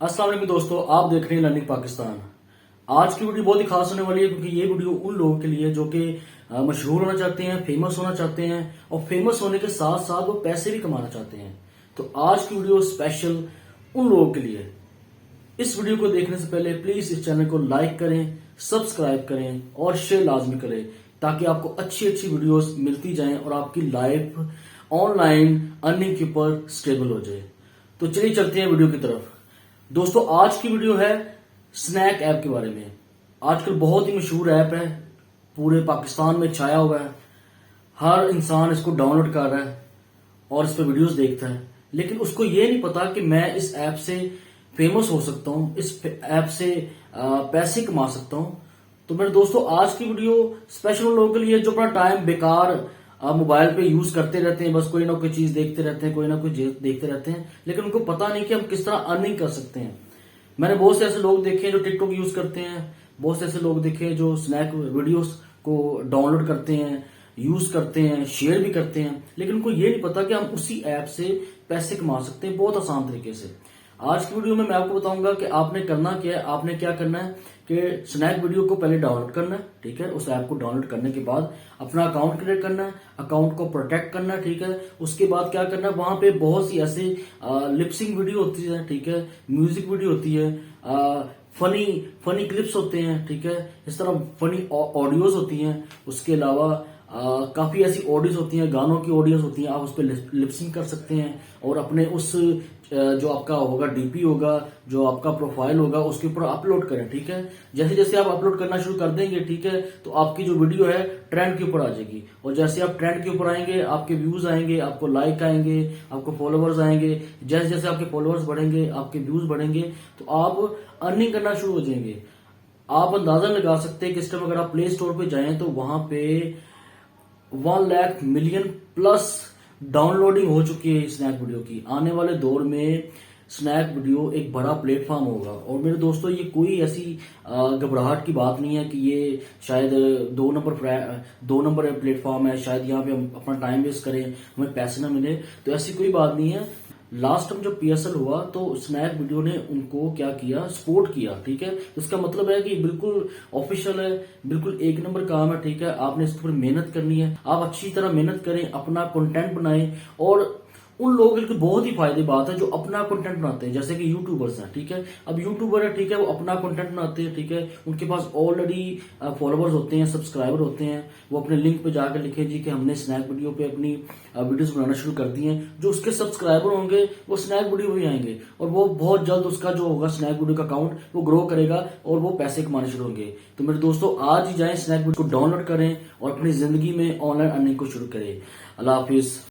अस्सलाम वालेकुम दोस्तों, आप देख रहे हैं लर्निंग पाकिस्तान। आज की वीडियो बहुत ही खास होने वाली है क्योंकि ये वीडियो उन लोगों के लिए जो कि मशहूर होना चाहते हैं, फेमस होना चाहते हैं और फेमस होने के साथ साथ वो पैसे भी कमाना चाहते हैं। तो आज की वीडियो स्पेशल उन लोगों के लिए। इस वीडियो को देखने से पहले प्लीज इस चैनल को लाइक करें, सब्सक्राइब करें और शेयर लाजमी करें ताकि आपको अच्छी अच्छी वीडियोस मिलती जाएं और आपकी लाइफ ऑनलाइन अर्निंग के ऊपर स्टेबल हो जाए। तो चलिए चलते हैं वीडियो की तरफ। दोस्तों, आज की वीडियो है स्नैक ऐप के बारे में। आजकल बहुत ही मशहूर ऐप है, पूरे पाकिस्तान में छाया हुआ है। हर इंसान इसको डाउनलोड कर रहा है और इस पर वीडियोस देखता है, लेकिन उसको ये नहीं पता कि मैं इस ऐप से फेमस हो सकता हूं, इस ऐप से पैसे कमा सकता हूं। तो मेरे दोस्तों, आज की वीडियो स्पेशल उन लोगों के लिए जो अपना टाइम बेकार मोबाइल पे यूज करते रहते हैं, बस कोई ना कोई चीज देखते रहते हैं, कोई ना कोई देखते रहते हैं, लेकिन उनको पता नहीं कि हम किस तरह अर्निंग कर सकते हैं। मैंने बहुत से ऐसे लोग देखे हैं जो टिकटॉक यूज करते हैं, बहुत से ऐसे लोग देखे हैं जो स्नैक वीडियोस को डाउनलोड करते हैं, यूज करते हैं, शेयर भी करते हैं, लेकिन उनको ये नहीं पता कि हम उसी ऐप से पैसे कमा सकते हैं बहुत आसान तरीके से। आज की वीडियो में मैं आपको बताऊंगा कि आपने करना क्या है। आपने क्या करना है कि स्नैक वीडियो को पहले डाउनलोड करना है, ठीक है। उस ऐप को डाउनलोड करने के बाद अपना अकाउंट क्रिएट करना है, अकाउंट को प्रोटेक्ट करना है, ठीक है। उसके बाद क्या करना है, वहां पे बहुत सी ऐसी लिपसिंग वीडियो होती है, ठीक है, म्यूजिक वीडियो होती है, फनी फनी क्लिप्स होते हैं, ठीक है, इस तरह फनी ऑडियोज होती हैं। उसके अलावा काफी ऐसी ऑडियोज होती हैं, गानों की ऑडियोज होती हैं, आप उस पर लिपसिंग कर सकते हैं और अपने उस जो आपका होगा डीपी होगा, जो आपका प्रोफाइल होगा, उसके ऊपर अपलोड करें, ठीक है। जैसे जैसे आप अपलोड करना शुरू कर देंगे, ठीक है, तो आपकी जो वीडियो है ट्रेंड के ऊपर आ जाएगी और जैसे आप ट्रेंड के ऊपर आएंगे आपके व्यूज आएंगे, आपको लाइक आएंगे, आपको फॉलोवर्स आएंगे। जैसे जैसे आपके फॉलोवर्स बढ़ेंगे, आपके व्यूज बढ़ेंगे, तो आप अर्निंग करना शुरू हो जाएंगे। आप अंदाजा लगा सकते हैं कि इस टाइम अगर आप प्ले स्टोर पे जाएं तो वहां पे 1 लाख मिलियन प्लस डाउनलोडिंग हो चुकी है स्नैक वीडियो की। आने वाले दौर में स्नैक वीडियो एक बड़ा प्लेटफॉर्म होगा और मेरे दोस्तों, ये कोई ऐसी घबराहट की बात नहीं है कि ये शायद दो नंबर प्लेटफॉर्म है, शायद यहाँ पे हम अपना टाइम वेस्ट करें, हमें पैसे ना मिले। तो ऐसी कोई बात नहीं है। लास्ट टाइम जब पीएसएल हुआ तो स्नैक वीडियो ने उनको क्या किया, सपोर्ट किया, ठीक है। इसका मतलब है कि बिल्कुल ऑफिशियल है, बिल्कुल एक नंबर काम है, ठीक है। आपने इसके ऊपर मेहनत करनी है, आप अच्छी तरह मेहनत करें, अपना कंटेंट बनाएं और उन लोगों के लिए बहुत ही फायदे बात है जो अपना कंटेंट बनाते हैं, जैसे कि यूट्यूबर्स हैं, ठीक है। अब यूट्यूबर है, ठीक है, वो अपना कंटेंट बनाते हैं, ठीक है, उनके पास ऑलरेडी फॉलोवर्स होते हैं, सब्सक्राइबर होते हैं। वो अपने लिंक पे जाकर लिखे जी कि हमने स्नैक वीडियो पे अपनी वीडियोस बनाना शुरू कर दी हैं। जो उसके सब्सक्राइबर होंगे वो स्नैक वीडियो भी आएंगे और वो बहुत जल्द उसका जो होगा स्नैक वीडियो का अकाउंट वो ग्रो करेगा और वो पैसे कमाने शुरू होंगे। तो मेरे दोस्तों, आज ही जाएं स्नैक वीडियो को डाउनलोड करें और अपनी जिंदगी में ऑनलाइन अर्निंग को शुरू करें। अल्लाह हाफिज।